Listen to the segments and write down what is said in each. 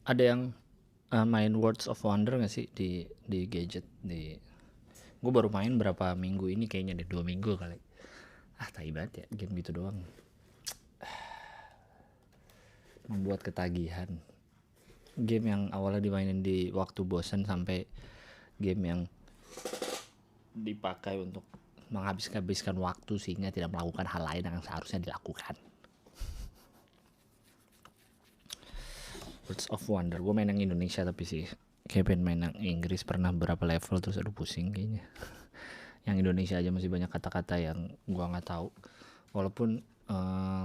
Ada yang main Words of Wonder gak sih di gadget gue baru main berapa minggu ini kayaknya deh 2 minggu kali. Tai banget ya game gitu doang, membuat ketagihan. Game yang awalnya dimainin di waktu bosan sampai game yang dipakai untuk menghabiskan waktu sehingga tidak melakukan hal lain yang seharusnya dilakukan. Words of Wonder gue main yang Indonesia, tapi sih kayak pengen main yang Inggris, pernah berapa level terus aduh pusing kayaknya. Yang Indonesia aja masih banyak kata-kata yang gue nggak tahu, walaupun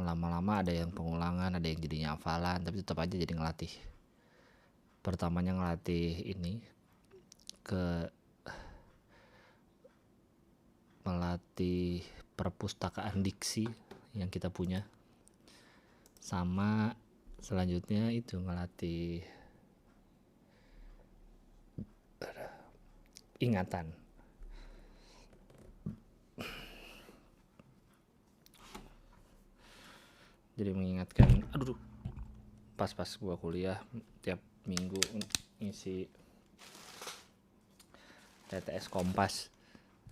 lama-lama ada yang pengulangan, ada yang jadinya hafalan, tapi tetap aja jadi ngelatih. Pertamanya ngelatih ini ke melatih perpustakaan diksi yang kita punya, sama selanjutnya itu ngelatih ingatan. Jadi mengingatkan, pas gua kuliah tiap minggu ngisi TTS Kompas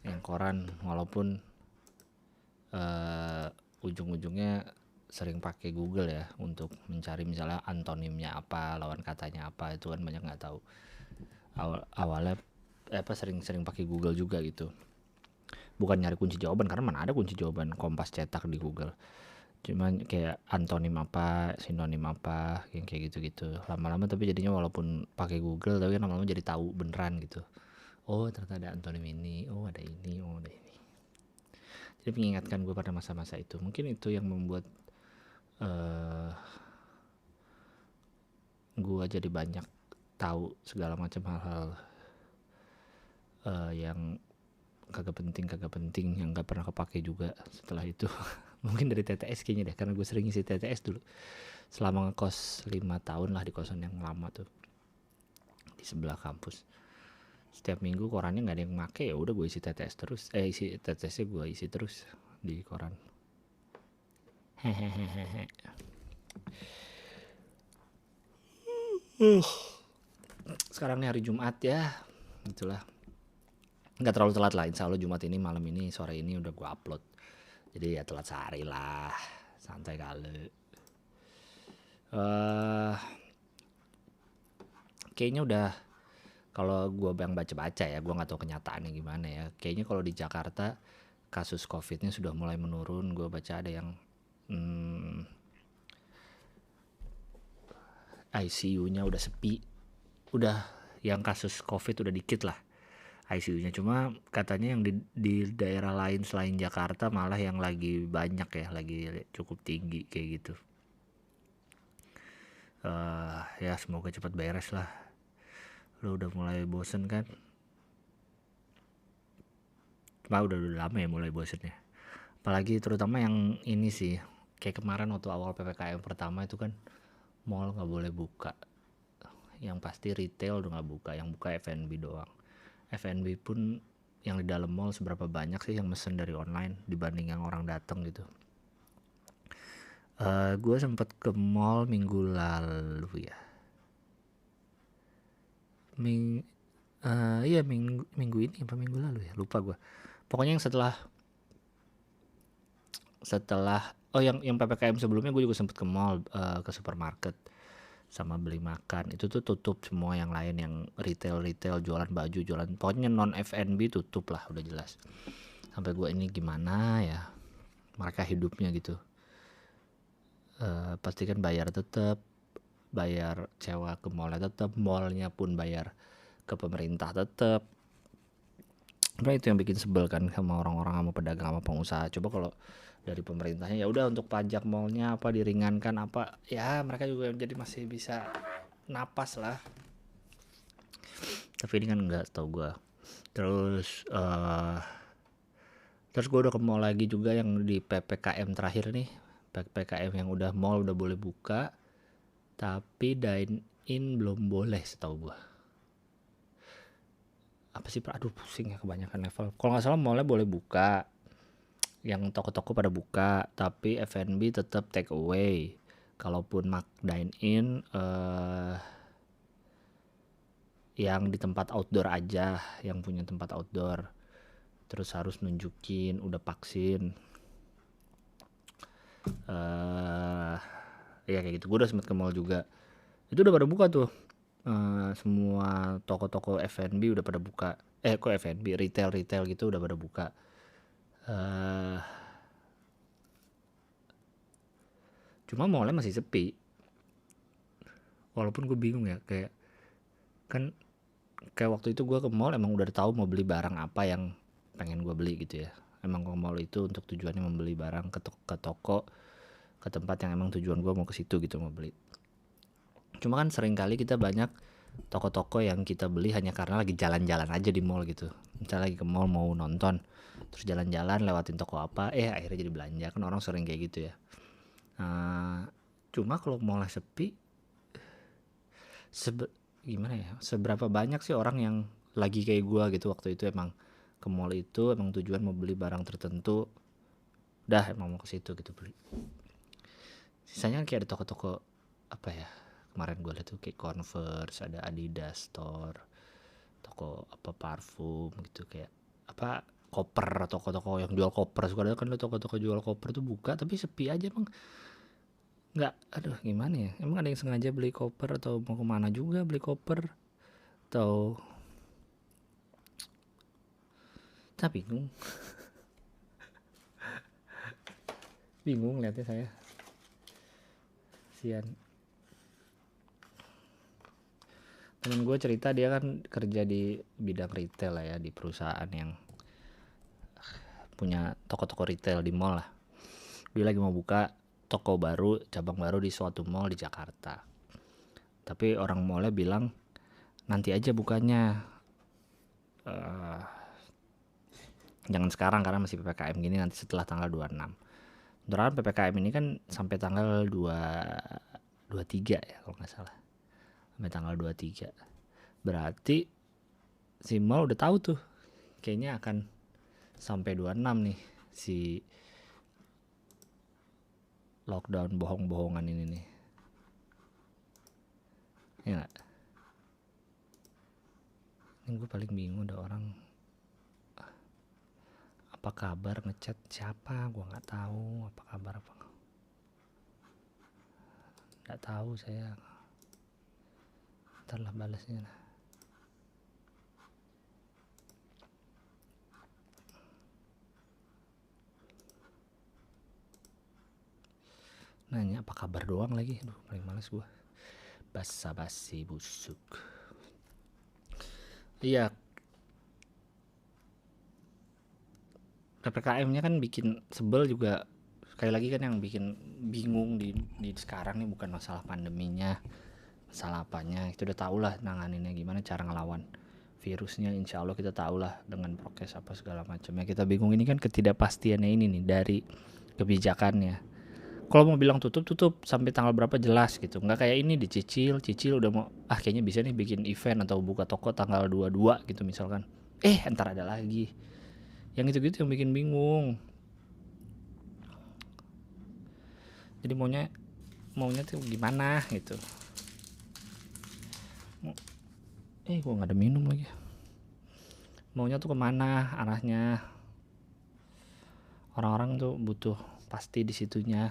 yang koran, walaupun ujung-ujungnya sering pakai Google ya untuk mencari misalnya antonimnya apa, lawan katanya apa, itu kan banyak nggak tahu. Awalnya sering pakai Google juga gitu, bukan nyari kunci jawaban karena mana ada kunci jawaban Kompas cetak di Google, cuman kayak antonim apa, sinonim apa, yang kayak gitu-gitu. Lama-lama tapi jadinya walaupun pakai Google tapi kan lama-lama jadi tahu beneran gitu. Oh ternyata ada antonim ini, oh ada ini, oh ada ini. Jadi mengingatkan gue pada masa-masa itu. Mungkin itu yang membuat gue jadi banyak tahu segala macam hal-hal yang kagak penting yang gak pernah kepake juga setelah itu. Mungkin dari TTS kayaknya deh, karena gue sering isi TTS dulu selama ngekos 5 tahun lah di kosan yang lama tuh di sebelah kampus. Setiap minggu korannya nggak ada yang make, ya udah gue isi TTS terus, isi TTS-nya gue isi terus di koran. Hehehe. Sekarang nih hari Jumat ya, itulah nggak terlalu telat lah, insya Allah Jumat ini malam ini sore ini udah gue upload, jadi ya telat sehari lah, santai kali. Kayaknya udah, kalau gue yang baca-baca ya, gue nggak tahu kenyataannya gimana ya, kayaknya kalau di Jakarta kasus COVID-nya sudah mulai menurun. Gue baca ada yang ICU-nya udah sepi, udah yang kasus COVID udah dikit lah ICU-nya. Cuma katanya yang di daerah lain selain Jakarta malah yang lagi banyak ya, lagi cukup tinggi kayak gitu. Ya semoga cepat beres lah. Lo udah mulai bosen kan? Udah lama ya mulai bosennya. Apalagi terutama yang ini sih, kayak kemarin waktu awal PPKM pertama itu kan mall nggak boleh buka, yang pasti retail udah nggak buka, yang buka F&B doang. F&B pun yang di dalam mall seberapa banyak sih yang mesen dari online dibanding yang orang datang gitu. Gue sempet ke mall minggu lalu ya. Iya minggu ini apa minggu lalu ya, lupa gue. Pokoknya yang setelah yang PPKM sebelumnya gue juga sempet ke mall, ke supermarket sama beli makan. Itu tuh tutup semua, yang lain yang retail jualan baju, jualan pokoknya non F&B tutup lah, udah jelas. Sampai gue ini gimana ya mereka hidupnya gitu. Pasti kan bayar sewa ke mallnya tetap, mallnya pun bayar ke pemerintah tetap. Nah itu yang bikin sebel kan sama orang-orang, sama pedagang, sama pengusaha. Coba kalau dari pemerintahnya ya udah untuk pajak mallnya apa diringankan apa, ya mereka juga jadi masih bisa napas lah. Tapi ini kan enggak, tau gue. Terus gue udah ke mall lagi juga yang di PPKM terakhir nih. PPKM yang udah mall udah boleh buka, tapi dine in belum boleh setahu gue. Apa sih Pak? Aduh pusing ya, kebanyakan level. Kalau nggak salah mallnya boleh buka, yang toko-toko pada buka, tapi F&B tetap take away. Kalaupun dine in yang di tempat outdoor aja, yang punya tempat outdoor, terus harus nunjukin udah vaksin. Ya kayak gitu. Gue udah sempet ke mall juga, itu udah pada buka tuh. Semua toko-toko F&B udah pada buka. Kok F&B, retail gitu udah pada buka. Cuma mallnya masih sepi. Walaupun gue bingung ya, kayak kan kayak waktu itu gue ke mall emang udah tahu mau beli barang apa yang pengen gue beli gitu ya. Emang ke mall itu untuk tujuannya membeli barang ke toko, ke tempat yang emang tujuan gue mau ke situ gitu, mau beli. Cuma kan sering kali kita banyak toko-toko yang kita beli hanya karena lagi jalan-jalan aja di mall gitu. Misalnya lagi ke mall mau nonton, terus jalan-jalan lewatin toko apa, akhirnya jadi belanja. Kan orang sering kayak gitu ya. Cuma kalau mall sepi, gimana ya, seberapa banyak sih orang yang lagi kayak gue gitu waktu itu emang ke mall itu emang tujuan mau beli barang tertentu, dah emang mau ke situ gitu beli. Sisanya kayak ada toko-toko apa ya, kemarin gue lihat tuh kayak Converse, ada Adidas store, toko apa parfum gitu, kayak apa koper, toko-toko yang jual koper. Suka ada kan toko-toko jual koper tuh buka tapi sepi aja emang. Nggak, aduh gimana ya, emang ada yang sengaja beli koper atau mau kemana juga beli koper, atau tak bingung lihatnya saya, sian. Temen gue cerita dia kan kerja di bidang retail lah ya, di perusahaan yang punya toko-toko retail di mall lah. Dia lagi mau buka toko baru, cabang baru di suatu mall di Jakarta. Tapi orang mallnya bilang nanti aja bukanya, jangan sekarang karena masih PPKM gini, nanti setelah tanggal 26. Beneran PPKM ini kan sampai tanggal 23 ya kalau nggak salah. Sampai tanggal 23. Berarti si mall udah tahu tuh kayaknya akan sampai 26 nih si lockdown bohong-bohongan ini nih. Ya gak? Ini gue paling bingung, ada orang apa kabar ngechat siapa, gue nggak tahu apa kabar apa, nggak tahu saya. Ntar lah balasnya lah. Nanya apa kabar doang lagi, aduh paling males gue, basa-basi busuk. Iya, PPKM-nya kan bikin sebel juga. Sekali lagi kan yang bikin bingung di sekarang nih bukan masalah pandeminya, masalah apanya itu udah tau lah nanganinnya gimana, cara ngelawan virusnya insya Allah kita tahu lah dengan prokes apa segala macamnya. Kita bingung ini kan ketidakpastiannya ini nih dari kebijakannya. Kalau mau bilang tutup sampai tanggal berapa jelas gitu, nggak kayak ini dicicil udah mau kayaknya bisa nih bikin event atau buka toko tanggal 22 gitu misalkan, entar ada lagi yang gitu-gitu yang bikin bingung. Jadi maunya tuh gimana gitu. Gue nggak ada minum lagi. Maunya tuh kemana arahnya, orang-orang tuh butuh pasti di situnya.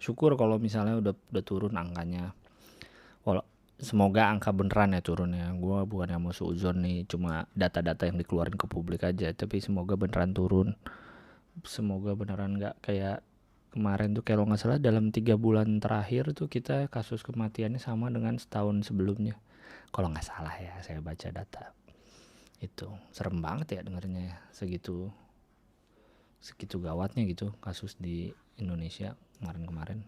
Syukur kalau misalnya udah turun angkanya. Semoga angka beneran ya turunnya. Gue bukan yang mau suuzon nih, cuma data-data yang dikeluarin ke publik aja. Tapi semoga beneran turun. Semoga beneran nggak kayak kemarin tuh, kalau nggak salah dalam 3 bulan terakhir tuh kita kasus kematiannya sama dengan setahun sebelumnya. Kalau nggak salah ya, saya baca data. Itu serem banget ya dengarnya ya, segitu gawatnya gitu kasus di Indonesia kemarin-kemarin.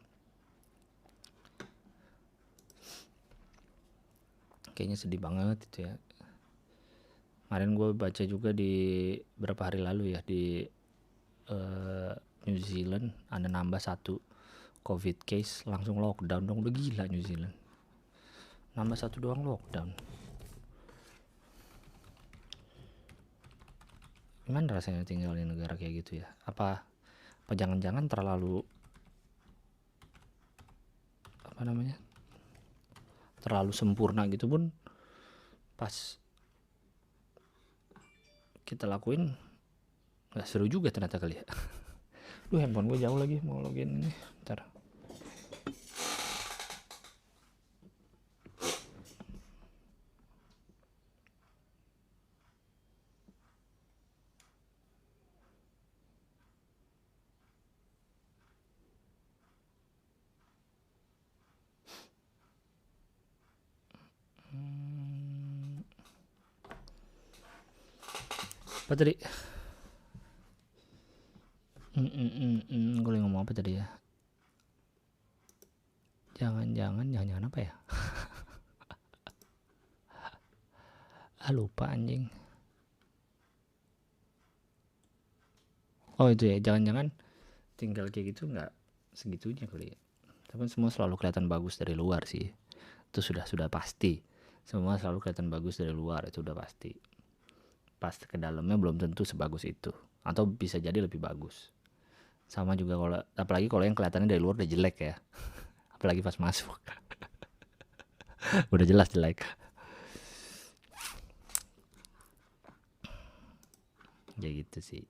Kayaknya sedih banget itu ya. Kemarin gue baca juga di berapa hari lalu ya, di New Zealand ada nambah 1 COVID case, langsung lockdown dong. Udah gila New Zealand, nambah 1 doang lockdown. Gimana rasanya tinggal di negara kayak gitu ya? Apa jangan-jangan terlalu terlalu sempurna gitu pun pas kita lakuin nggak seru juga ternyata kali ya. Handphone gue jauh lagi mau login nih, ntar. Apa tadi? Gue ngomong apa tadi ya? Jangan apa ya? Lupa anjing. Oh itu ya, jangan-jangan tinggal kayak gitu nggak segitunya kali ya. Tapi semua selalu kelihatan bagus dari luar sih. Itu sudah pasti. Semua selalu kelihatan bagus dari luar, itu udah pasti. Pas ke dalamnya belum tentu sebagus itu, atau bisa jadi lebih bagus. Sama juga kalau, apalagi kalau yang kelihatannya dari luar udah jelek ya. Apalagi pas masuk udah jelas jelek. Ya gitu sih.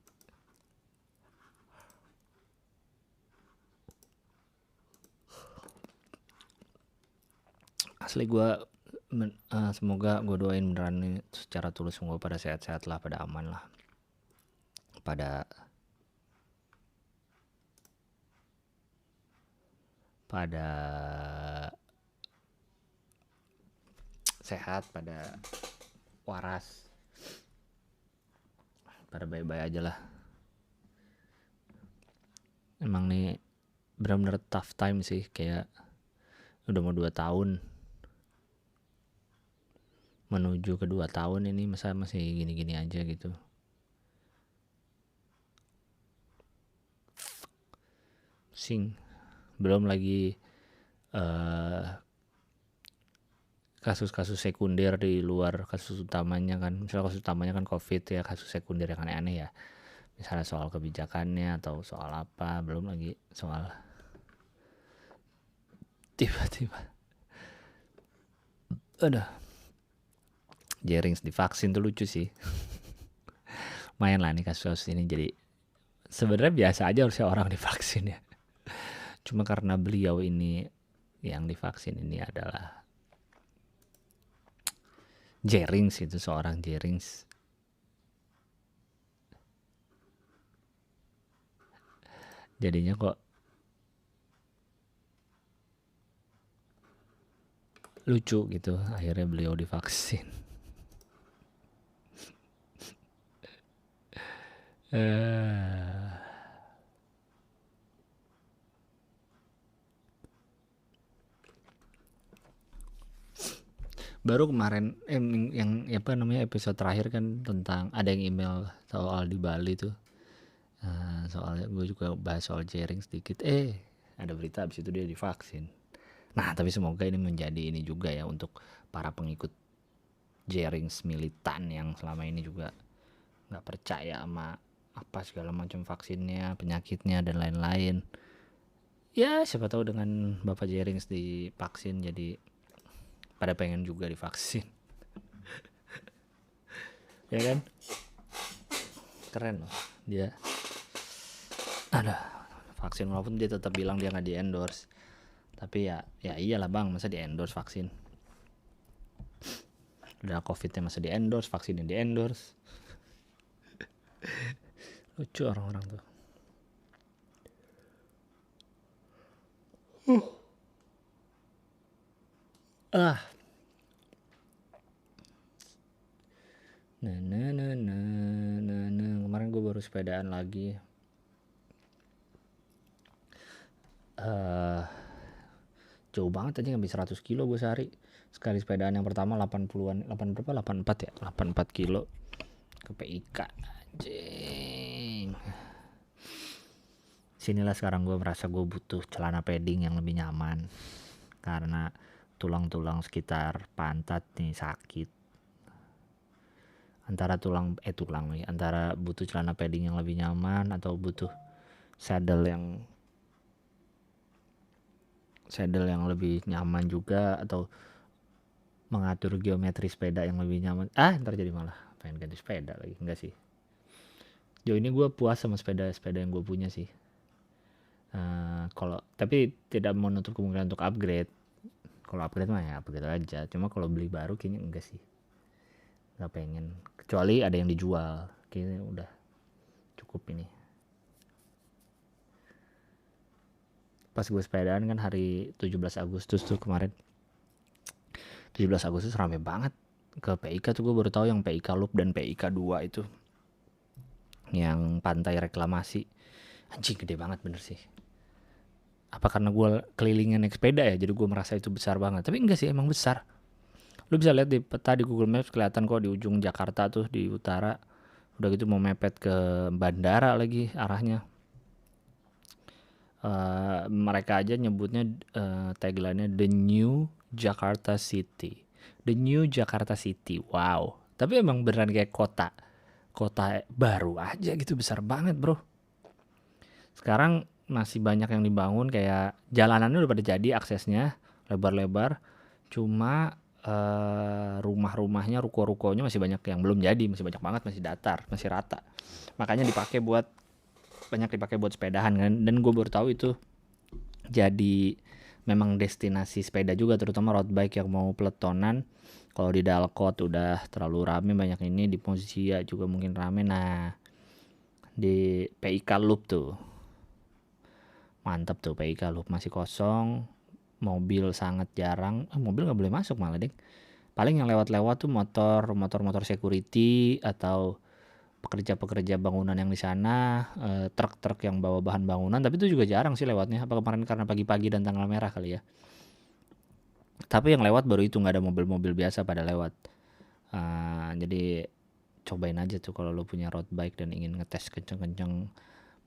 Asli gue semoga gue doain beneran nih secara tulus, semoga pada sehat-sehat lah, pada aman lah, pada sehat, pada waras, pada baik-baik aja lah. Emang nih benar-benar tough time sih, kayak udah mau 2 tahun, menuju ke 2 tahun ini masih gini-gini aja gitu. Pusing. Belum lagi kasus-kasus sekunder di luar kasus utamanya kan. Misalnya kasus utamanya kan COVID ya, kasus sekunder yang aneh-aneh ya. Misalnya soal kebijakannya atau soal apa, belum lagi soal tiba-tiba Jerings divaksin tuh lucu sih. Main lah nih kasus-kasus ini, jadi sebenarnya biasa aja harusnya orang divaksin ya. Cuma karena beliau ini yang divaksin ini adalah Jerings, itu seorang Jerings. Jadinya kok lucu gitu, akhirnya beliau divaksin. Baru kemarin yang apa namanya episode terakhir kan tentang ada yang email soal di Bali tuh. Soalnya gue juga bahas soal Jering sedikit. Ada berita abis itu dia divaksin. Nah tapi semoga ini menjadi ini juga ya untuk para pengikut Jerings militan yang selama ini juga nggak percaya sama apa segala macam vaksinnya, penyakitnya dan lain-lain. Ya siapa tahu dengan Bapak Jerings divaksin jadi pada pengen juga divaksin. Ya kan? Keren loh dia. Ada vaksin walaupun dia tetap bilang dia nggak di endorse. Tapi ya iyalah bang, masa di endorse vaksin? Udah COVID-nya masa di endorse, vaksinnya di endorse. Lucu orang-orang tuh. Kemarin gue baru sepedaan lagi. Jauh banget aja, ngambil 100 kilo gue sehari. Sekali sepedaan yang pertama 84 ya, 84 kilo ke PIK. Anjing. Sinilah sekarang gue merasa gue butuh celana padding yang lebih nyaman, karena tulang-tulang sekitar pantat nih sakit. Antara antara butuh celana padding yang lebih nyaman atau butuh saddle yang saddle yang lebih nyaman juga, atau mengatur geometri sepeda yang lebih nyaman. Ntar jadi malah pengen ganti sepeda lagi. Enggak sih, jauh ini gue puas sama sepeda yang gue punya sih. Kalau tapi tidak menutup kemungkinan untuk upgrade. Kalau upgrade mah ya upgrade aja, cuma kalau beli baru kayaknya enggak sih, nggak pengen, kecuali ada yang dijual. Kayaknya udah cukup ini. Pas gue sepedaan kan hari 17 Agustus tuh kemarin, 17 Agustus rame banget ke PIK tuh. Gue baru tahu yang PIK Loop dan PIK 2 itu, yang pantai reklamasi. Anjing gede banget bener sih. Apa karena gue kelilingin naik sepeda ya, jadi gue merasa itu besar banget. Tapi enggak sih, emang besar. Lu bisa lihat di peta di Google Maps, kelihatan kok di ujung Jakarta tuh di utara. Udah gitu mau mepet ke bandara lagi arahnya. Mereka aja nyebutnya tagline-nya The New Jakarta City. The New Jakarta City. Wow. Tapi emang beneran kayak kota baru aja gitu, besar banget bro. Sekarang masih banyak yang dibangun, kayak jalanannya udah pada jadi, aksesnya lebar-lebar. Cuma rumah-rumahnya, ruko-rukonya masih banyak yang belum jadi, masih banyak banget, masih datar, masih rata. Makanya banyak dipakai buat sepedahan kan. Dan gue baru tahu itu jadi memang destinasi sepeda juga, terutama road bike yang mau peletonan. Kalau di Dalkot udah terlalu rame, banyak ini, di Pozia juga mungkin rame. Nah, di PIK Loop tuh mantep tuh, PIK Loop masih kosong, mobil sangat jarang. Mobil nggak boleh masuk malah deh. Paling yang lewat-lewat tuh motor security atau pekerja-pekerja bangunan yang di sana, truk-truk yang bawa bahan bangunan. Tapi itu juga jarang sih lewatnya. Apa kemarin karena pagi-pagi dan tanggal merah kali ya. Tapi yang lewat baru itu, nggak ada mobil-mobil biasa pada lewat. Jadi cobain aja tuh kalau lo punya road bike dan ingin ngetes kenceng-kenceng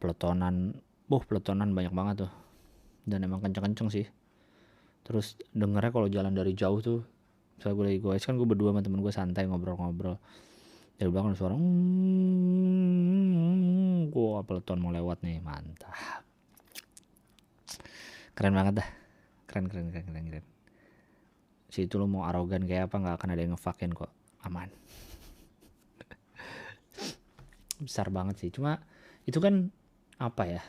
peletonan. Peletonan banyak banget tuh, dan emang kenceng-kenceng sih. Terus dengernya kalau jalan dari jauh tuh, misalnya gue lagi goes kan, gue berdua sama temen gue santai ngobrol-ngobrol, dari belakang ada suara gue peleton mau lewat nih, mantap, keren banget dah, keren. Situ lo mau arogan kayak apa nggak akan ada yang ngefuckin kok, aman. Besar banget sih, cuma itu kan apa ya,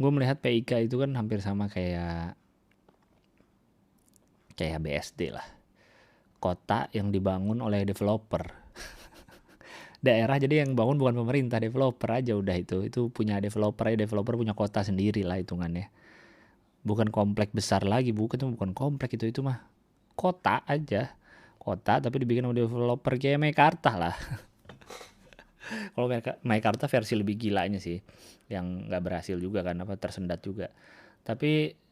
gue melihat PIK itu kan hampir sama kayak BSD lah, kota yang dibangun oleh developer. Daerah jadi yang bangun bukan pemerintah, developer aja udah, itu punya developer aja, developer punya kota sendiri lah hitungannya. Bukan komplek besar lagi, bukan komplek, itu mah kota aja, kota tapi dibikin oleh developer kayak Meikarta lah. Kalau Meikarta versi lebih gilanya sih, yang nggak berhasil juga kan, apa tersendat juga. Tapi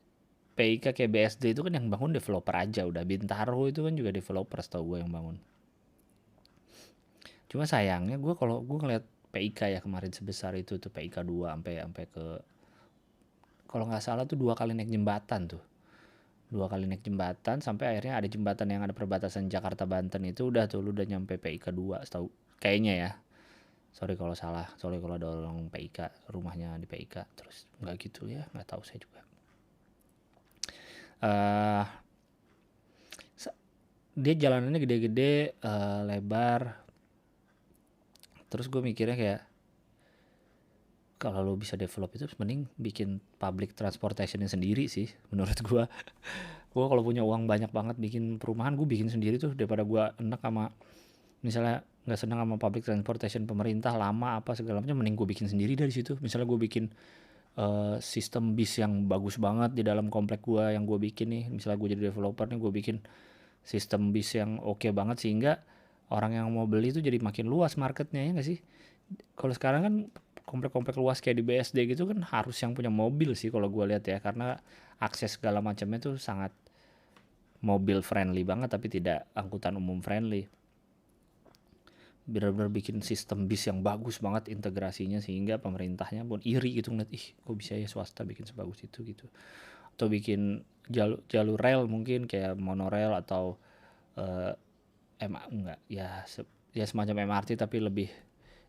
PIK kayak BSD itu kan yang bangun developer aja udah. Bintaro itu kan juga developer setahu gue yang bangun. Cuma sayangnya kalau gue ngeliat PIK ya kemarin sebesar itu tuh, PIK 2 sampai ke, kalau nggak salah tuh 2 kali naik jembatan tuh. 2 kali naik jembatan sampai akhirnya ada jembatan yang ada perbatasan Jakarta Banten itu, udah tuh lu udah nyampe PIK 2 setahu kayaknya ya. Sorry kalau salah, sorry kalau ada orang PIK rumahnya di PIK terus nggak gitu ya, nggak tahu saya juga. Dia jalanannya gede-gede, lebar. Terus gue mikirnya kayak, kalau lo bisa develop itu mending bikin public transportationnya sendiri sih menurut gue. Gue kalau punya uang banyak banget bikin perumahan, gue bikin sendiri tuh, daripada gue enak sama, misalnya nggak senang sama public transportation pemerintah lama apa segala macam, mending gue bikin sendiri dari situ. Misalnya gue bikin sistem bis yang bagus banget di dalam komplek gue yang gue bikin nih, misalnya gue jadi developer nih, gue bikin sistem bis yang oke banget sehingga orang yang mau beli itu jadi makin luas marketnya, ya nggak sih? Kalau sekarang kan komplek-komplek luas kayak di BSD gitu kan harus yang punya mobil sih kalau gue lihat ya, karena akses segala macamnya tuh sangat mobil friendly banget tapi tidak angkutan umum friendly. Benar-benar bikin sistem bis yang bagus banget integrasinya sehingga pemerintahnya pun iri gitu ngeliat, kok bisa ya swasta bikin sebagus itu gitu. Atau bikin jalur rel mungkin kayak monorail atau semacam MRT tapi lebih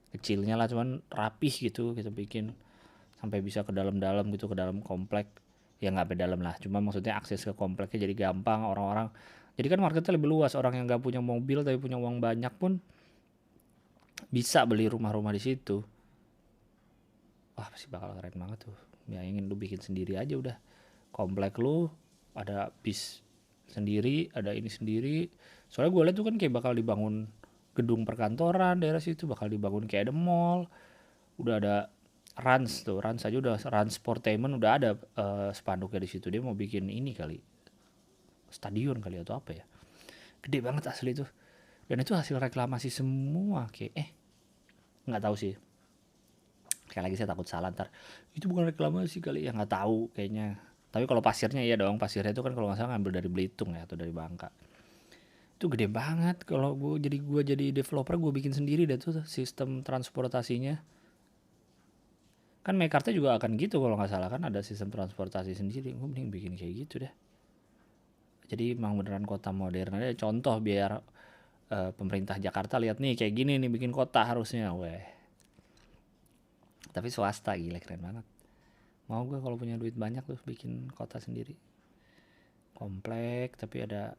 kecilnya lah, cuman rapih gitu kita bikin sampai bisa ke dalam-dalam gitu, ke dalam komplek. Ya nggak beda dalam lah, cuma maksudnya akses ke kompleknya jadi gampang orang-orang. Jadi kan marketnya lebih luas, orang yang nggak punya mobil tapi punya uang banyak pun bisa beli rumah-rumah di situ. Wah pasti bakal keren banget tuh. Bayangin lu bikin sendiri aja udah. Komplek lu ada bis sendiri, ada ini sendiri. Soalnya gue lihat tuh kan kayak bakal dibangun gedung perkantoran daerah situ, bakal dibangun kayak ada mall. Udah ada Rans tuh, Rans aja udah, Rans Sportainment udah ada spanduknya di situ. Dia mau bikin ini kali, stadion kali atau apa ya. Gede banget asli tuh. Dan itu hasil reklamasi semua kayak nggak tahu sih. Sekali lagi saya takut salah ntar. Itu bukan reklamasi kali ya, nggak tahu kayaknya. Tapi kalau pasirnya iya dong, pasirnya itu kan kalau nggak salah ngambil dari Belitung ya atau dari Bangka. Itu gede banget. Kalau gue jadi developer, gue bikin sendiri deh tuh sistem transportasinya. Kan Mekarta juga akan gitu kalau nggak salah, kan ada sistem transportasi sendiri. Gue mending bikin kayak gitu deh. Jadi emang beneran kota modern. Ada contoh biar pemerintah Jakarta lihat nih kayak gini nih bikin kota harusnya. Weh. Tapi swasta, gila keren banget. Mau gue kalau punya duit banyak tuh bikin kota sendiri. Komplek tapi ada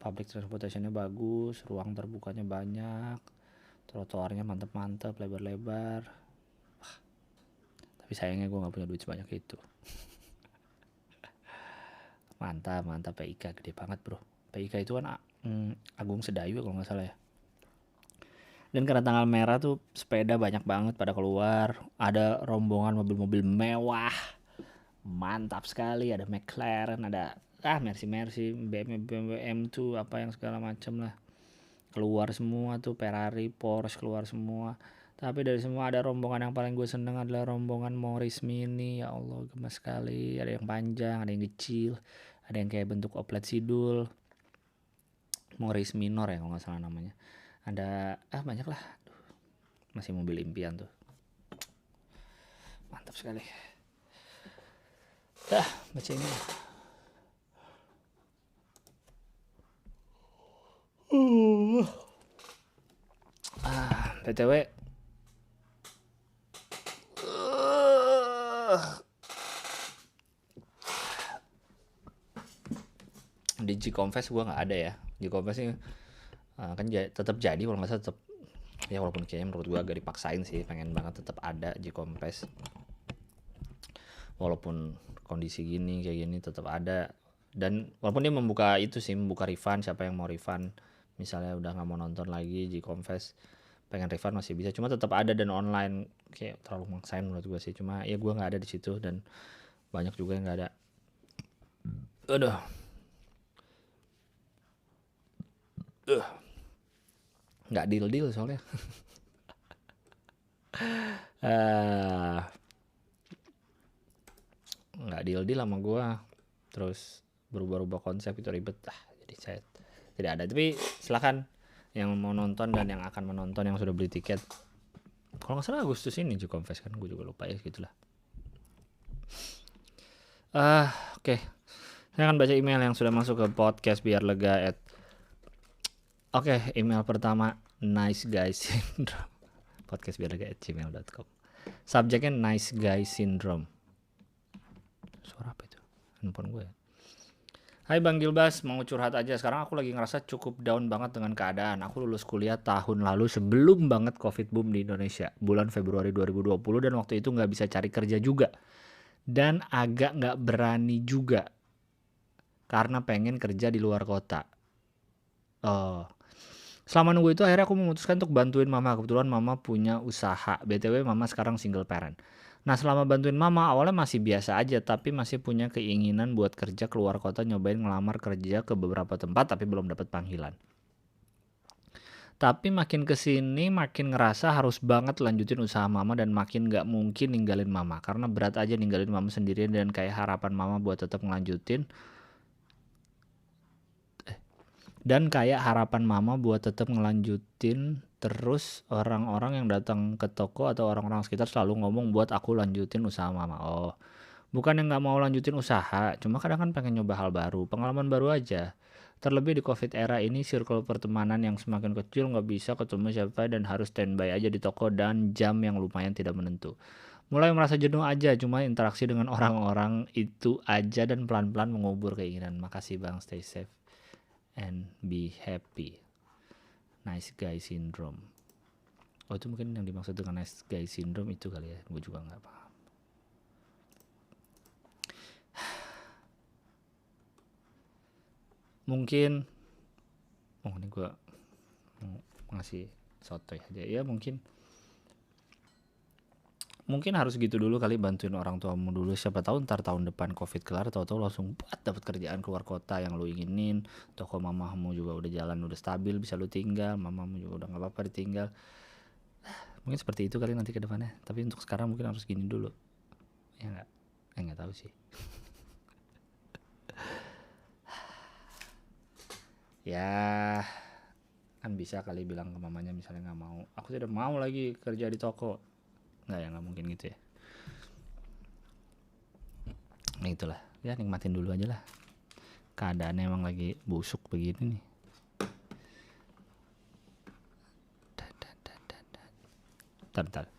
public transportationnya bagus, ruang terbukanya banyak, trotoarnya mantep-mantep, lebar-lebar. Wah, tapi sayangnya gue gak punya duit sebanyak itu. Mantap PIK gede banget bro. PIK itu kan Agung Sedayu kalau gak salah ya. Dan karena tanggal merah tuh sepeda banyak banget pada keluar. Ada rombongan mobil-mobil mewah, mantap sekali. Ada McLaren, ada Mercy, BMW M2 apa yang segala macam lah. Keluar semua tuh, Ferrari, Porsche keluar semua. Tapi dari semua ada rombongan yang paling gue seneng adalah rombongan Morris Mini. Ya Allah gemas sekali. Ada yang panjang, ada yang kecil, ada yang kayak bentuk oplet sidul. Morris Minor ya kalau nggak salah namanya. Ada banyak lah. Masih mobil impian tuh. Mantap sekali. Baca ini. BTW di G-Confess gue nggak ada ya. G-Confess ini kan tetap jadi kalau nggak salah, tetap ya, walaupun kayaknya menurut gue agak dipaksain sih, pengen banget tetap ada G-Confess walaupun kondisi gini kayak gini tetap ada. Dan walaupun dia membuka itu sih, membuka refund, siapa yang mau refund misalnya udah nggak mau nonton lagi G-Confess, pengen refund masih bisa, cuma tetap ada dan online. Kayak terlalu maksain menurut gue sih, cuma ya gue nggak ada di situ dan banyak juga yang nggak ada. Aduh. Nggak deal soalnya. Nggak deal sama gue, terus berubah-ubah konsep itu ribet. Jadi saya tidak ada. Tapi silakan yang mau nonton dan yang akan menonton yang sudah beli tiket. Kalau nggak salah Agustus ini G-Confess kan, gue juga lupa ya gitulah. Oke. Saya akan baca email yang sudah masuk ke podcast biar lega Oke, email pertama, nice guy syndrome. Podcast biar lega @gmail.com. Subjeknya nice guy syndrome. Suara apa itu? Handphone gue ya. Hai Bang Gilbas, mau curhat aja. Sekarang aku lagi ngerasa cukup down banget dengan keadaan. Aku lulus kuliah tahun lalu sebelum banget COVID boom di Indonesia, bulan Februari 2020, dan waktu itu nggak bisa cari kerja juga. Dan agak nggak berani juga karena pengen kerja di luar kota. Selama nunggu itu akhirnya aku memutuskan untuk bantuin mama. Kebetulan mama punya usaha. BTW mama sekarang single parent. Nah selama bantuin mama awalnya masih biasa aja, tapi masih punya keinginan buat kerja keluar kota, nyobain ngelamar kerja ke beberapa tempat tapi belum dapat panggilan. Tapi makin kesini makin ngerasa harus banget lanjutin usaha mama dan makin gak mungkin ninggalin mama. Karena berat aja ninggalin mama sendirian dan kayak harapan mama buat tetap ngelanjutin. Dan kayak harapan mama buat tetap ngelanjutin terus orang-orang yang datang ke toko atau orang-orang sekitar selalu ngomong buat aku lanjutin usaha mama. Oh, bukan yang gak mau lanjutin usaha, cuma kadang kan pengen nyoba hal baru, pengalaman baru aja. Terlebih di COVID era ini, circle pertemanan yang semakin kecil, nggak bisa ketemu siapa dan harus standby aja di toko dan jam yang lumayan tidak menentu. Mulai merasa jenuh aja, cuma interaksi dengan orang-orang itu aja dan pelan-pelan mengubur keinginan. Makasih Bang, stay safe and be happy. Nice guy syndrome. Oh, itu mungkin yang dimaksud dengan nice guy syndrome itu kali ya, gue juga nggak paham. Mungkin ini gue mau ngasih sotoy aja ya, mungkin harus gitu dulu kali, bantuin orang tuamu dulu, siapa tahu ntar tahun depan COVID kelar tahu-tahu langsung dapat kerjaan keluar kota yang lu inginin, toko mamamu juga udah jalan, udah stabil, bisa lu tinggal, mamamu juga udah nggak apa-apa ditinggal. Mungkin seperti itu kali nanti ke depannya, tapi untuk sekarang mungkin harus gini dulu ya, nggak tahu sih. Ya kan bisa kali bilang ke mamanya misalnya nggak mau, aku tidak mau lagi kerja di toko, nggak ya, nggak mungkin gitu ya. Nah itulah ya, nikmatin dulu aja lah, keadaannya emang lagi busuk begini nih. Bentar.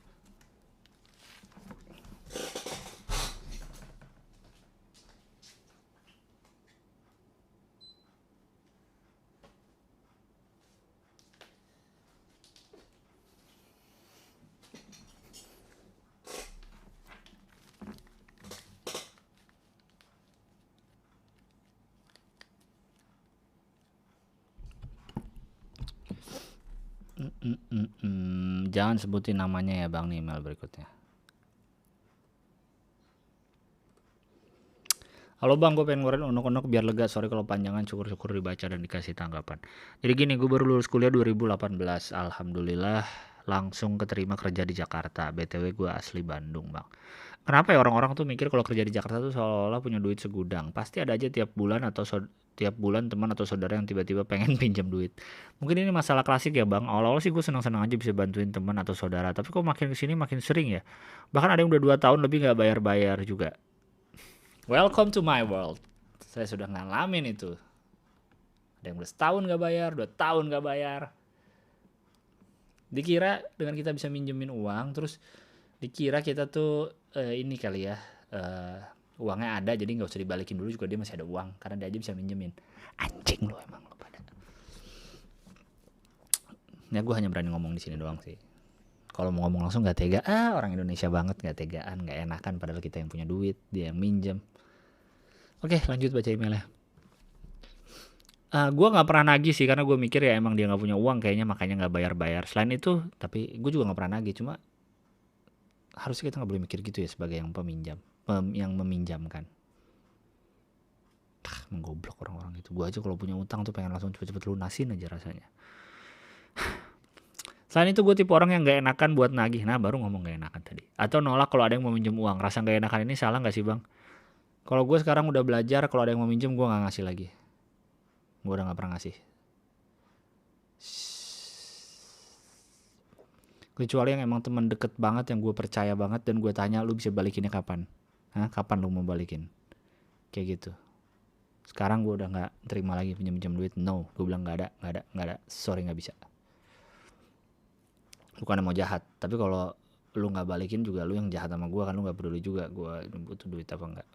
Jangan sebutin namanya ya Bang, nih email berikutnya. Halo Bang, gue pengen ngeluarin unek-unek biar lega, sorry kalau panjangan, syukur-syukur dibaca dan dikasih tanggapan. Jadi gini, gue baru lulus kuliah 2018, alhamdulillah langsung keterima kerja di Jakarta. BTW gue asli Bandung Bang. Kenapa ya orang-orang tuh mikir kalau kerja di Jakarta tuh seolah-olah punya duit segudang. Pasti ada aja tiap bulan teman atau saudara yang tiba-tiba pengen pinjam duit. Mungkin ini masalah klasik ya Bang. Awal-awal sih gue senang-senang aja bisa bantuin teman atau saudara. Tapi kok makin kesini makin sering ya. Bahkan ada yang udah 2 tahun lebih nggak bayar-bayar juga. Welcome to my world. Saya sudah ngalamin itu. Ada yang udah setahun nggak bayar, 2 tahun nggak bayar. Dikira dengan kita bisa minjemin uang, terus dikira kita tuh ini kali ya, uangnya ada jadi nggak usah dibalikin dulu juga dia masih ada uang karena dia aja bisa minjemin. Anjing lo emang lo pada. Ya gue hanya berani ngomong di sini doang sih. Kalau mau ngomong langsung nggak tega. Orang Indonesia banget, nggak tegaan, nggak enakan padahal kita yang punya duit, dia yang minjem. Oke, lanjut baca emailnya. Gue nggak pernah nagih sih karena gue mikir ya emang dia nggak punya uang kayaknya makanya nggak bayar-bayar. Selain itu, tapi gue juga nggak pernah nagih, cuma harusnya kita nggak boleh mikir gitu ya sebagai yang peminjam, yang meminjamkan. Menggoblok orang-orang itu. Gue aja kalau punya utang tuh pengen langsung cepet-cepet lunasin aja rasanya. Selain itu gue tipe orang yang gak enakan buat nagih. Nah baru ngomong gak enakan tadi. Atau nolak kalau ada yang mau minjem uang. Rasa gak enakan ini salah gak sih Bang? Kalau gue sekarang udah belajar kalau ada yang mau minjem gue gak ngasih lagi. Gue udah gak pernah ngasih. Kecuali yang emang temen deket banget yang gue percaya banget dan gue tanya lu bisa balikinnya kapan? Kapan lu mau balikin? Kayak gitu. Sekarang gue udah gak terima lagi pinjam duit. No, gue bilang gak ada. Sorry gak bisa. Bukan mau jahat, tapi kalau lu nggak balikin juga lu yang jahat sama gue kan, lu nggak peduli juga gue butuh duit apa enggak.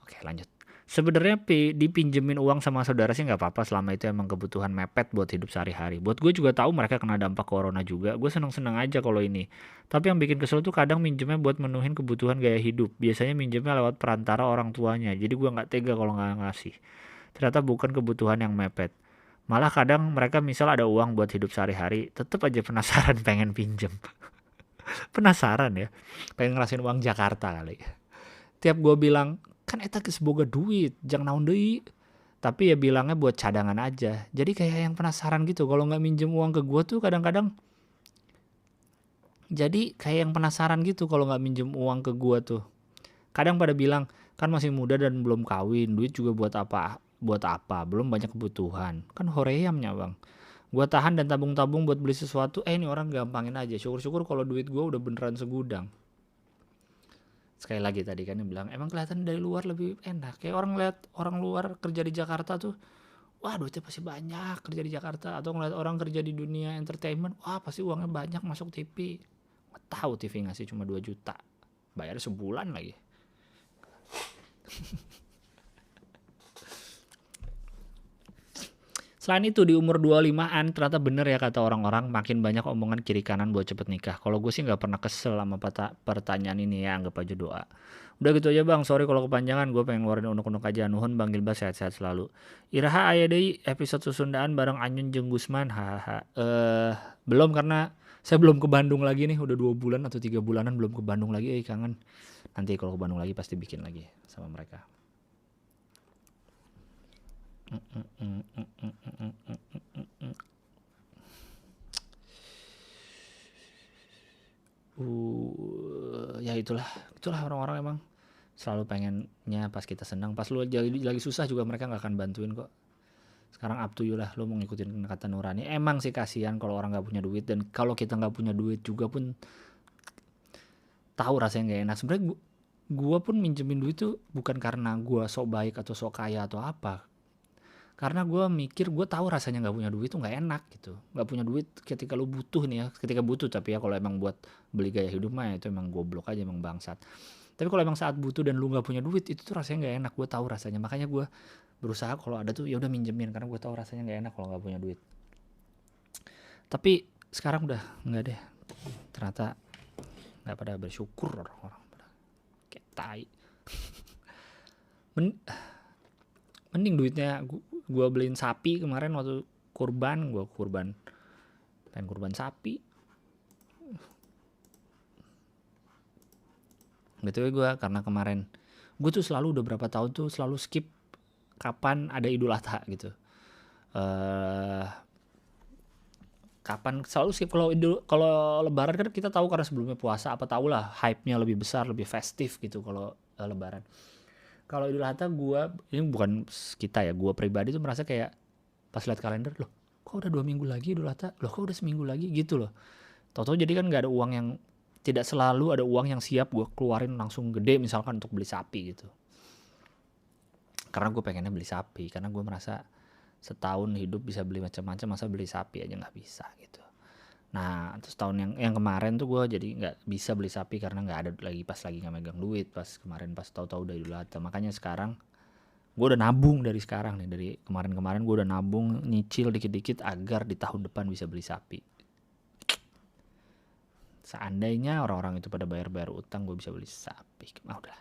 Oke lanjut. Sebenarnya dipinjemin uang sama saudara sih nggak apa-apa selama itu emang kebutuhan mepet buat hidup sehari-hari. Buat gue juga tahu mereka kena dampak corona juga, gue seneng-seneng aja kalau ini. Tapi yang bikin kesel tuh kadang minjemnya buat menuhin kebutuhan gaya hidup. Biasanya minjemnya lewat perantara orang tuanya, jadi gue nggak tega kalau nggak ngasih. Ternyata bukan kebutuhan yang mepet. Malah kadang mereka misal ada uang buat hidup sehari-hari, tetep aja penasaran pengen pinjem. Penasaran ya, pengen ngerasain uang Jakarta kali. Tiap gue bilang, kan eta geus boga duit, jang naon deui. Tapi ya bilangnya buat cadangan aja. Jadi kayak yang penasaran gitu, kalau nggak minjem uang ke gue tuh kadang-kadang. Jadi kayak yang penasaran gitu kalau nggak minjem uang ke gue tuh. Kadang pada bilang, kan masih muda dan belum kawin, duit juga buat apa, belum banyak kebutuhan. Kan horeamnya Bang. Gua tahan dan tabung-tabung buat beli sesuatu, ini orang gampangin aja. Syukur-syukur kalau duit gua udah beneran segudang. Sekali lagi tadi kan dia bilang, emang kelihatan dari luar lebih enak. Kayak orang lihat orang luar kerja di Jakarta tuh, wah duitnya pasti banyak kerja di Jakarta, atau ngeliat orang kerja di dunia entertainment, wah pasti uangnya banyak masuk TV. Nggak tahu TV ngasih cuma 2 juta, bayar sebulan lagi. Selain itu di umur 25-an ternyata bener ya kata orang-orang, makin banyak omongan kiri kanan buat cepet nikah. Kalau gue sih gak pernah kesel sama pertanyaan ini ya, anggap aja doa. Udah gitu aja bang, sorry kalau kepanjangan, gue pengen ngeluarin unek-unek aja. Nuhun Bang Gilbas, sehat-sehat selalu. Iraha aya deui episode Susundaan bareng Anyun jeung Gusman, haha. Belum, karena saya belum ke Bandung lagi nih, udah 2 bulan atau 3 bulanan belum ke Bandung lagi, kangen. Nanti kalau ke Bandung lagi pasti bikin lagi sama mereka. Ya itulah orang-orang emang selalu pengennya pas kita senang, pas lu lagi susah juga mereka nggak akan bantuin kok. Sekarang up to you lah, lu mau ngikutin kata Nurani. Emang sih kasihan kalau orang nggak punya duit, dan kalau kita nggak punya duit juga pun tahu rasanya nggak enak. Sebenarnya gua pun minjemin duit tuh bukan karena gua sok baik atau sok kaya atau apa, karena gue mikir gue tahu rasanya nggak punya duit tuh nggak enak gitu. Nggak punya duit ketika lu butuh nih ya, ketika butuh, tapi ya kalau emang buat beli gaya hidup mah itu emang goblok aja, emang bangsat. Tapi kalau emang saat butuh dan lu nggak punya duit, itu tuh rasanya nggak enak. Gue tahu rasanya, makanya gue berusaha kalau ada tuh ya udah minjemin, karena gue tahu rasanya nggak enak kalau nggak punya duit. Tapi sekarang udah nggak deh, ternyata nggak pada bersyukur orang-orang, kayak tai. Mending duitnya gue beliin sapi kemarin waktu kurban, pengen kurban sapi. Betul gue, karena kemarin gue tuh selalu udah berapa tahun tuh selalu skip kapan ada Idul Adha gitu. Kapan selalu skip kalau Lebaran kan kita tahu karena sebelumnya puasa, apa tahu lah hype-nya lebih besar, lebih festif gitu kalau Lebaran. Kalau Idul Adha ini bukan kita ya, gue pribadi tuh merasa kayak pas lihat kalender, loh kok udah 2 minggu lagi Idul Adha, loh kok udah seminggu lagi gitu loh. Tau-tau jadi kan gak ada uang yang, tidak selalu ada uang yang siap gue keluarin langsung gede misalkan untuk beli sapi gitu. Karena gue pengennya beli sapi, karena gue merasa setahun hidup bisa beli macam-macam, masa beli sapi aja gak bisa gitu. Nah terus tahun yang kemarin tuh gue jadi nggak bisa beli sapi karena nggak ada lagi, pas lagi nggak megang duit pas kemarin, pas tahu-tahu udah Idul Adha. Makanya sekarang gue udah nabung dari sekarang nih, dari kemarin gue udah nabung nyicil dikit-dikit agar di tahun depan bisa beli sapi. Seandainya orang-orang itu pada bayar utang, gue bisa beli sapi. Udah.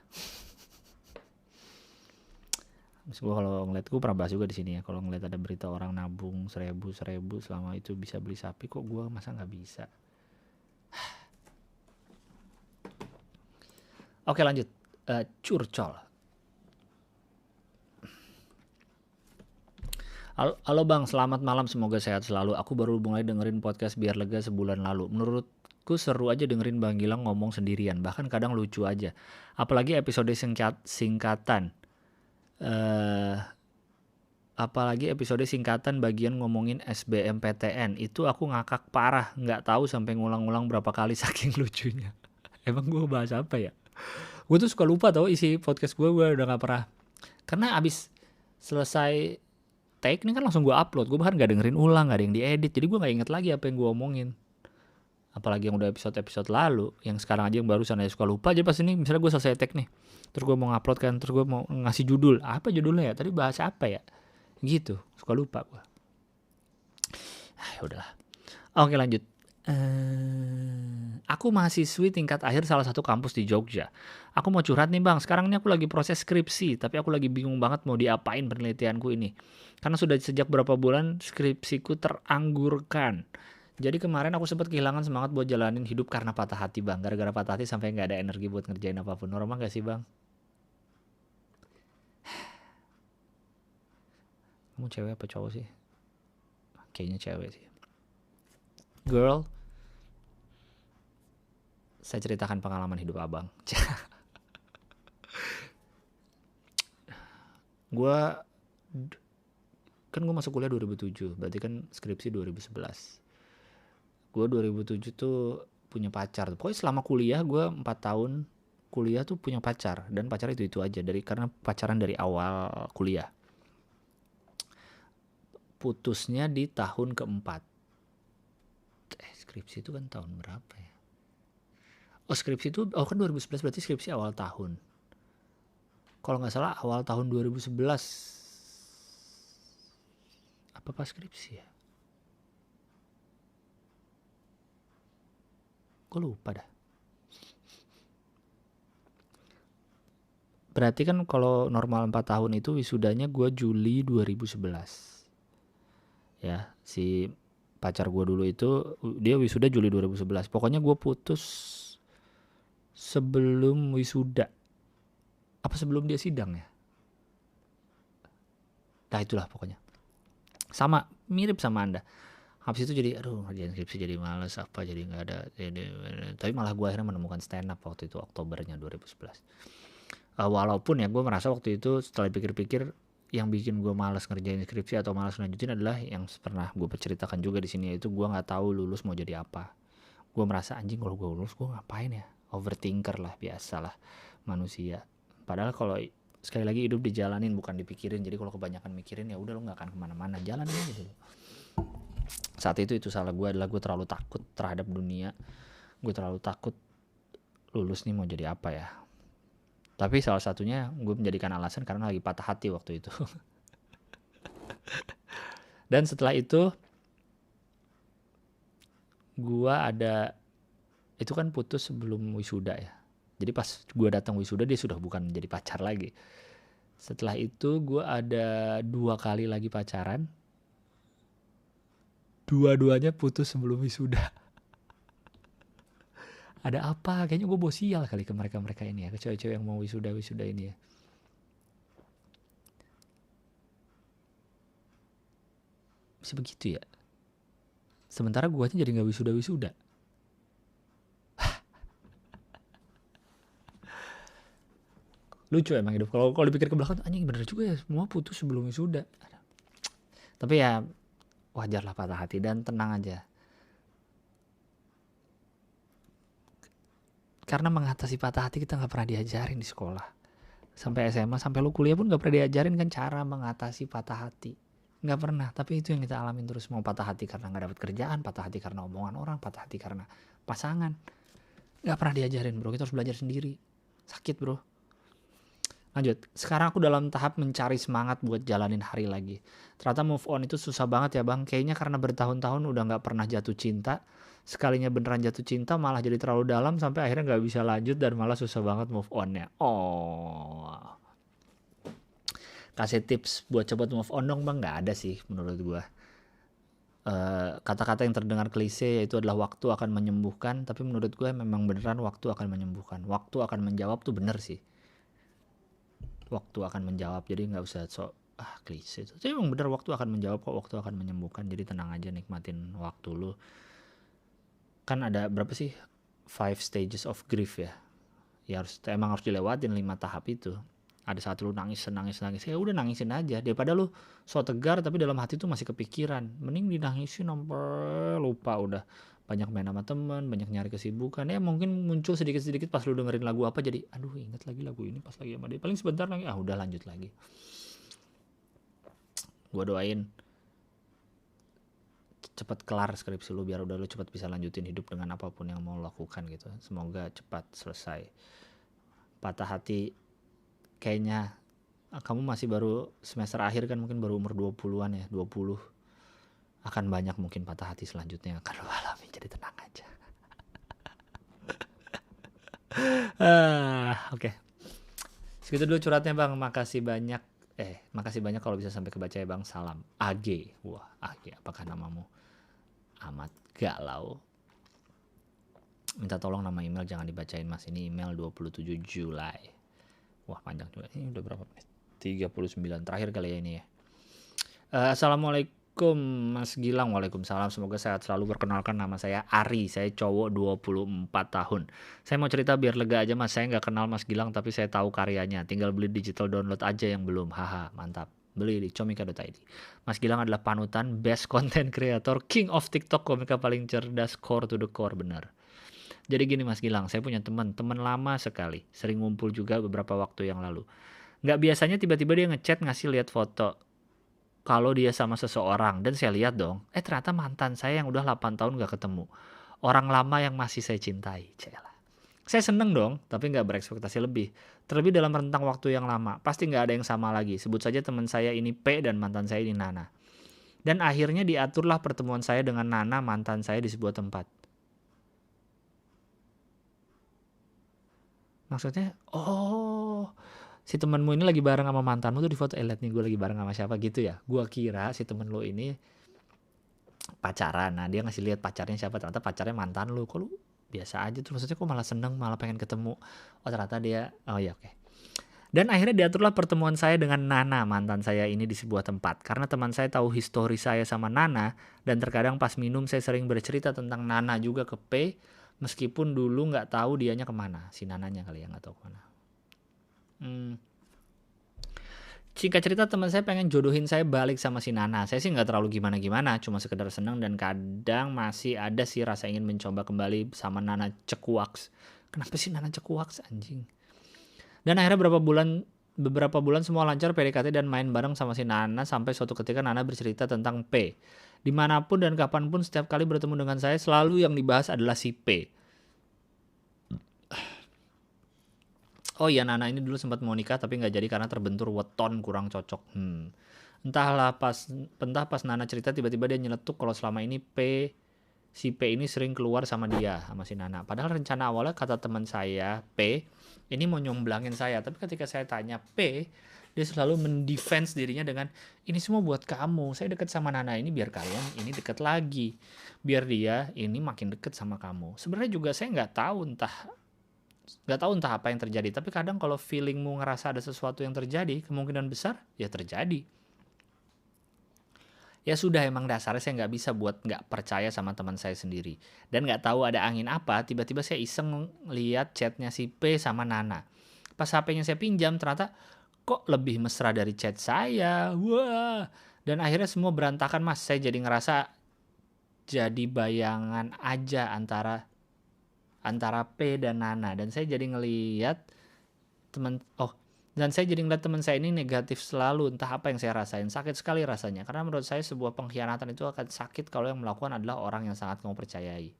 Gue kalau ngeliat, gue pernah bahas juga di sini ya, kalau ngeliat ada berita orang nabung 1.000 selama itu bisa beli sapi, kok gue masa nggak bisa. Oke lanjut, curcol. Halo bang, selamat malam, semoga sehat selalu. Aku baru mulai dengerin podcast Biar Lega sebulan lalu. Menurutku seru aja dengerin Bang Gilang ngomong sendirian, bahkan kadang lucu aja. Apalagi episode singkatan. Apalagi episode singkatan bagian ngomongin SBMPTN, itu aku ngakak parah, nggak tahu sampai ngulang-ngulang berapa kali saking lucunya. Emang gue bahas apa ya? Gue tuh suka lupa tau isi podcast gue udah nggak pernah, karena abis selesai take ini kan langsung gue upload, gue bahkan nggak dengerin ulang, nggak ada yang diedit, jadi gue nggak inget lagi apa yang gue omongin. Apalagi yang udah episode lalu, yang sekarang aja yang barusan aja suka lupa aja pas ini. Misalnya gue selesai take nih, terus gue mau ngupload kan, terus gue mau ngasih judul, apa judulnya ya, tadi bahas apa ya, gitu, suka lupa gue. Udahlah. Oke lanjut. Aku mahasiswi tingkat akhir salah satu kampus di Jogja. Aku mau curhat nih bang, sekarang ini aku lagi proses skripsi, tapi aku lagi bingung banget mau diapain penelitianku ini. Karena sudah sejak berapa bulan skripsiku teranggurkan. Jadi kemarin aku sempat kehilangan semangat buat jalanin hidup karena patah hati bang. Gara-gara patah hati sampai gak ada energi buat ngerjain apapun. Normal gak sih bang? Kamu cewek apa cowok sih? Kayaknya cewek sih. Girl, saya ceritakan pengalaman hidup abang. Gue masuk kuliah 2007, berarti kan skripsi 2011. Gue 2007 tuh punya pacar. Pokoknya selama kuliah gue 4 tahun kuliah tuh punya pacar, dan pacar itu aja karena pacaran dari awal kuliah. putusnya di tahun keempat. Skripsi itu kan tahun berapa ya? Oh skripsi itu, kan 2011 berarti skripsi awal tahun. Kalau nggak salah awal tahun 2011. Apa pas skripsi ya? Gue lupa dah. Berarti kan kalau normal 4 tahun itu wisudanya gue Juli 2011. Ya, si pacar gue dulu itu dia wisuda Juli 2011. Pokoknya gue putus sebelum wisuda. Apa sebelum dia sidang ya? Nah itulah pokoknya. Sama, mirip sama Anda. Habis itu jadi aduh ngerjain skripsi jadi males apa jadi nggak ada. Tapi malah gue akhirnya menemukan stand up waktu itu Oktobernya 2011. Walaupun ya gue merasa waktu itu setelah pikir-pikir yang bikin gue malas ngerjain skripsi atau malas lanjutin adalah yang pernah gue ceritakan juga di sini, yaitu gue nggak tahu lulus mau jadi apa. Gue merasa anjing kalau gue lulus gue ngapain ya, overthinker lah, biasalah manusia. Padahal kalau sekali lagi hidup dijalanin bukan dipikirin. Jadi kalau kebanyakan mikirin ya udah lo nggak akan kemana-mana, jalanin aja dulu. Saat itu salah gue adalah gue terlalu takut terhadap dunia. Gue terlalu takut lulus nih mau jadi apa ya. Tapi salah satunya gue menjadikan alasan karena lagi patah hati waktu itu. Dan setelah itu gue itu kan putus sebelum wisuda ya. Jadi pas gue datang wisuda dia sudah bukan menjadi pacar lagi. Setelah itu gue ada 2 kali lagi pacaran. Dua-duanya putus sebelum wisuda. Ada apa? Kayaknya gue bawa sial kali ke mereka ini ya, ke cewek-cewek yang mau wisuda ini ya. Bisa begitu ya? Sementara gue aja jadi gak wisuda. Lucu emang hidup. Kalau dipikir ke belakang, anjing bener juga ya, semua putus sebelum wisuda. Tapi ya wajar lah patah hati dan tenang aja. Karena mengatasi patah hati kita gak pernah diajarin di sekolah. Sampai SMA, sampai lu kuliah pun gak pernah diajarin kan cara mengatasi patah hati. Gak pernah, tapi itu yang kita alamin terus. Mau patah hati karena gak dapet kerjaan, patah hati karena omongan orang, patah hati karena pasangan. Gak pernah diajarin bro, kita harus belajar sendiri. Sakit bro. Lanjut, sekarang aku dalam tahap mencari semangat buat jalanin hari lagi. Ternyata move on itu susah banget ya bang. Kayaknya karena bertahun-tahun udah gak pernah jatuh cinta. Sekalinya beneran jatuh cinta malah jadi terlalu dalam sampai akhirnya gak bisa lanjut dan malah susah banget move on-nya. Oh. Kasih tips buat cepet move on dong bang? Gak ada sih menurut gue. Kata-kata yang terdengar klise yaitu adalah waktu akan menyembuhkan. Tapi menurut gue memang beneran waktu akan menyembuhkan. Waktu akan menjawab tuh bener sih. Waktu akan menjawab, jadi gak usah klise itu. Tapi emang bener waktu akan menjawab kok, waktu akan menyembuhkan. Jadi tenang aja, nikmatin waktu lu. Kan ada berapa sih 5 stages of grief ya, ya emang harus dilewatin 5 tahap itu. Ada saat lu nangis, ya udah nangisin aja, daripada lu so tegar tapi dalam hati tuh masih kepikiran. Mending dinangisin sampai lupa, udah banyak main sama temen, banyak nyari kesibukan. Ya mungkin muncul sedikit-sedikit pas lu dengerin lagu apa jadi aduh inget lagi lagu ini pas lagi sama dia, paling sebentar lagi udah lanjut lagi. Gua doain cepat kelar skripsi lu biar udah lu cepat bisa lanjutin hidup dengan apapun yang mau lakukan gitu. Semoga cepat selesai. Patah hati kayaknya kamu masih baru semester akhir kan, mungkin baru umur 20-an ya, 20. Akan banyak mungkin patah hati selanjutnya akan lu alami, jadi tenang aja. Oke. Segitu dulu curhatnya bang, makasih banyak. Makasih banyak kalau bisa sampai kebaca ya bang. Salam AG. Wah AG, apakah namamu? Amat galau. Minta tolong nama email jangan dibacain mas, ini email 27 Julai. Wah panjang juga, ini udah berapa menit? 39, terakhir kali ya ini ya. Assalamualaikum Mas Gilang. Waalaikumsalam, semoga sehat selalu. Perkenalkan nama saya Ari, saya cowok 24 tahun. Saya mau cerita biar lega aja mas, saya gak kenal Mas Gilang tapi saya tahu karyanya. Tinggal beli digital download aja yang belum, haha mantap. Beli di comika.id. Mas Gilang adalah panutan, best content creator, king of TikTok, komika paling cerdas, core to the core, bener. Jadi gini Mas Gilang, saya punya teman lama sekali, sering ngumpul juga beberapa waktu yang lalu. Gak biasanya tiba-tiba dia ngechat ngasih lihat foto. kalau dia sama seseorang dan saya lihat dong, ternyata mantan saya yang udah 8 tahun gak ketemu. Orang lama yang masih saya cintai. Cielah. Saya seneng dong, tapi nggak berekspektasi lebih. Terlebih dalam rentang waktu yang lama, pasti nggak ada yang sama lagi. Sebut saja teman saya ini P dan mantan saya ini Nana. Dan akhirnya diaturlah pertemuan saya dengan Nana, mantan saya di sebuah tempat. Maksudnya, si temenmu ini lagi bareng sama mantanmu tuh di foto, lihat nih gue lagi bareng sama siapa gitu ya. Gue kira si temen lo ini pacaran. Nah dia ngasih lihat pacarnya siapa, ternyata pacarnya mantan lu. Kok lu biasa aja tuh, maksudnya kok malah seneng, malah pengen ketemu. Ternyata dia, ya oke. Dan akhirnya diaturlah pertemuan saya dengan Nana, mantan saya ini di sebuah tempat. Karena teman saya tahu histori saya sama Nana, dan terkadang pas minum saya sering bercerita tentang Nana juga ke P, meskipun dulu nggak tahu dianya kemana. Si Nananya kali ya nggak tahu kemana. Singkat cerita teman saya pengen jodohin saya balik sama si Nana. Saya sih nggak terlalu gimana-gimana, cuma sekedar senang dan kadang masih ada sih rasa ingin mencoba kembali sama Nana Cekuaks. Kenapa sih Nana Cekuaks anjing? Dan akhirnya beberapa bulan semua lancar PDKT dan main bareng sama si Nana sampai suatu ketika Nana bercerita tentang P. Dimanapun dan kapanpun setiap kali bertemu dengan saya selalu yang dibahas adalah si P. Oh iya, Nana ini dulu sempat mau nikah tapi nggak jadi karena terbentur weton kurang cocok. Entah pas Nana cerita tiba-tiba dia nyeletuk kalau selama ini si P ini sering keluar sama dia, sama si Nana. Padahal rencana awalnya kata teman saya P ini mau nyomblangin saya, tapi ketika saya tanya P, dia selalu mendefense dirinya dengan ini semua buat kamu. Saya dekat sama Nana ini biar kalian ini dekat lagi, biar dia ini makin dekat sama kamu. Sebenarnya juga saya nggak tahu entah apa yang terjadi, tapi kadang kalau feelingmu ngerasa ada sesuatu yang terjadi, kemungkinan besar ya terjadi. Ya sudah, emang dasarnya saya nggak bisa buat nggak percaya sama teman saya sendiri. Dan nggak tahu ada angin apa, tiba-tiba saya iseng lihat chatnya si P sama Nana. Pas HP-nya saya pinjam, ternyata kok lebih mesra dari chat saya. Wah. Dan akhirnya semua berantakan mas, saya jadi ngerasa jadi bayangan aja antara P dan Nana. Dan saya jadi ngelihat teman saya ini negatif selalu, entah apa yang saya rasain. Sakit sekali rasanya, karena menurut saya sebuah pengkhianatan itu akan sakit kalau yang melakukan adalah orang yang sangat kamu percayai.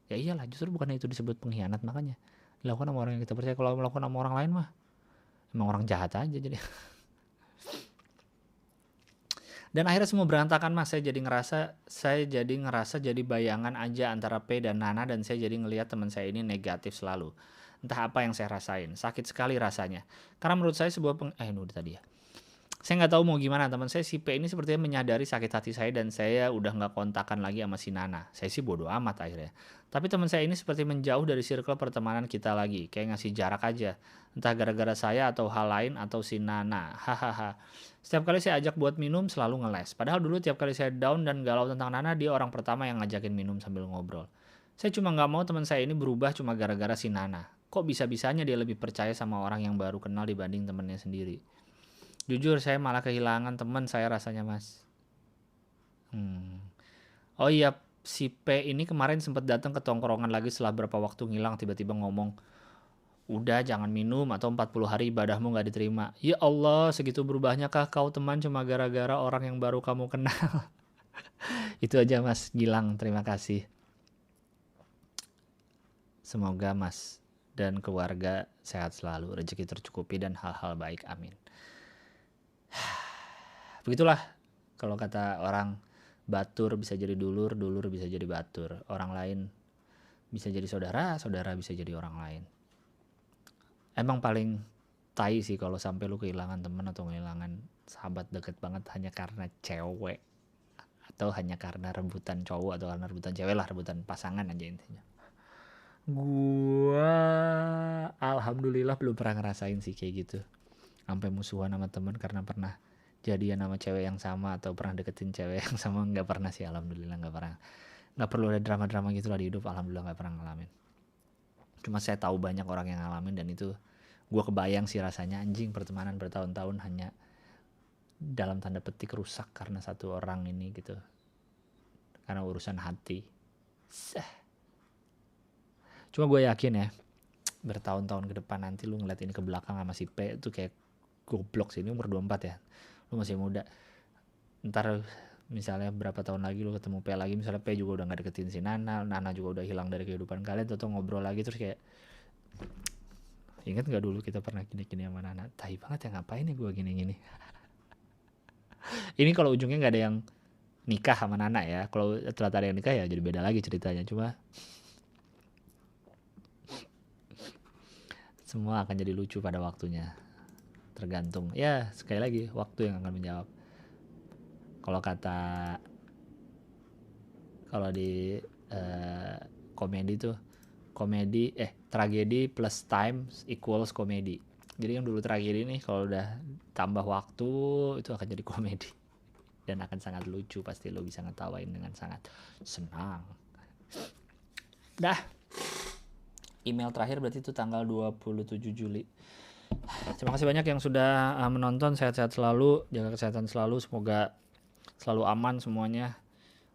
Ya iyalah, justru bukan itu disebut pengkhianat, makanya dilakukan sama orang yang kita percaya. Kalau melakukan sama orang lain mah emang orang jahat aja jadi. Dan akhirnya semua berantakan mas, saya jadi ngerasa jadi bayangan aja antara P dan Nana, dan saya jadi ngelihat teman saya ini negatif selalu. Entah apa yang saya rasain, sakit sekali rasanya. Karena menurut saya sebuah udah tadi ya. Saya nggak tahu mau gimana, teman saya si P ini sepertinya menyadari sakit hati saya dan saya udah nggak kontakan lagi sama si Nana. Saya sih bodo amat akhirnya. Tapi teman saya ini seperti menjauh dari circle pertemanan kita lagi, kayak ngasih jarak aja. Entah gara-gara saya atau hal lain atau si Nana. Hahaha. Setiap kali saya ajak buat minum selalu ngeles. Padahal dulu tiap kali saya down dan galau tentang Nana, dia orang pertama yang ngajakin minum sambil ngobrol. Saya cuma nggak mau teman saya ini berubah cuma gara-gara si Nana. Kok bisa-bisanya dia lebih percaya sama orang yang baru kenal dibanding temennya sendiri. Jujur saya malah kehilangan teman saya rasanya mas. Oh iya, si P ini kemarin sempat datang ke tongkrongan lagi setelah berapa waktu ngilang, tiba-tiba ngomong, udah jangan minum atau 40 hari ibadahmu gak diterima. Ya Allah, segitu berubahnya kah kau teman cuma gara-gara orang yang baru kamu kenal. Itu aja mas Gilang, terima kasih. Semoga mas dan keluarga sehat selalu, rezeki tercukupi dan hal-hal baik, amin. Begitulah kalau kata orang, batur bisa jadi dulur, dulur bisa jadi batur, orang lain bisa jadi saudara, saudara bisa jadi orang lain. Emang paling tai sih kalau sampai lu kehilangan teman atau kehilangan sahabat deket banget hanya karena cewek, atau hanya karena rebutan cowok atau karena rebutan cewek lah, rebutan pasangan aja intinya. Gua alhamdulillah belum pernah ngerasain sih kayak gitu, sampai musuhan sama teman karena pernah jadian sama cewek yang sama atau pernah deketin cewek yang sama. Nggak pernah sih, alhamdulillah nggak pernah. Nggak perlu ada drama-drama gitu lah di hidup, alhamdulillah nggak pernah ngalamin. Cuma saya tahu banyak orang yang ngalamin, dan itu gue kebayang sih rasanya, anjing, pertemanan bertahun-tahun hanya dalam tanda petik rusak karena satu orang ini gitu, karena urusan hati. Cuma gue yakin ya, bertahun-tahun ke depan nanti lu ngeliat ini ke belakang sama si P itu kayak goblok sih, ini umur 24 ya, lu masih muda. Ntar misalnya berapa tahun lagi lu ketemu P lagi, misalnya P juga udah gak deketin si Nana, Nana juga udah hilang dari kehidupan kalian, atau ngobrol lagi terus kayak, ingat gak dulu kita pernah gini-gini sama Nana? Tai banget ya, ngapain ya gue gini-gini. Ini kalau ujungnya gak ada yang nikah sama Nana ya, kalau ternyata ada yang nikah ya jadi beda lagi ceritanya. Cuma semua akan jadi lucu pada waktunya, tergantung ya, sekali lagi waktu yang akan menjawab. Kalau di komedi tuh, tragedi plus time equals komedi. Jadi yang dulu tragedi nih kalau udah tambah waktu itu akan jadi komedi dan akan sangat lucu, pasti lo bisa ngetawain dengan sangat senang. Dah, email terakhir berarti itu tanggal 27 Juli. Terima kasih banyak yang sudah menonton. Sehat-sehat selalu, jaga kesehatan selalu, semoga selalu aman semuanya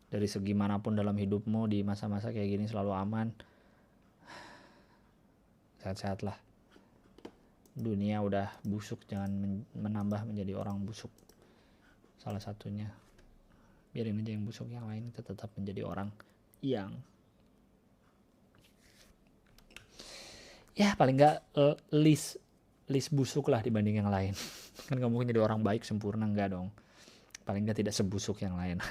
dari segi manapun dalam hidupmu di masa-masa kayak gini, selalu aman. Sehat-sehat lah. Dunia udah busuk, jangan menambah menjadi orang busuk. Salah satunya, biarin aja yang busuk, yang lain kita tetap menjadi orang yang ya paling nggak least busuk lah dibanding yang lain. Kan gak mungkin jadi orang baik sempurna, enggak dong. Paling nggak tidak sebusuk yang lain.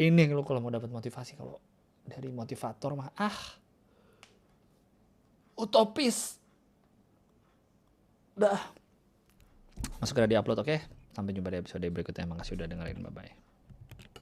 Ini lo kalau mau dapat motivasi, kalau dari motivator mah utopis. Dah. Masuk di upload, oke? Sampai jumpa di episode berikutnya. Makasih udah dengerin, bye-bye.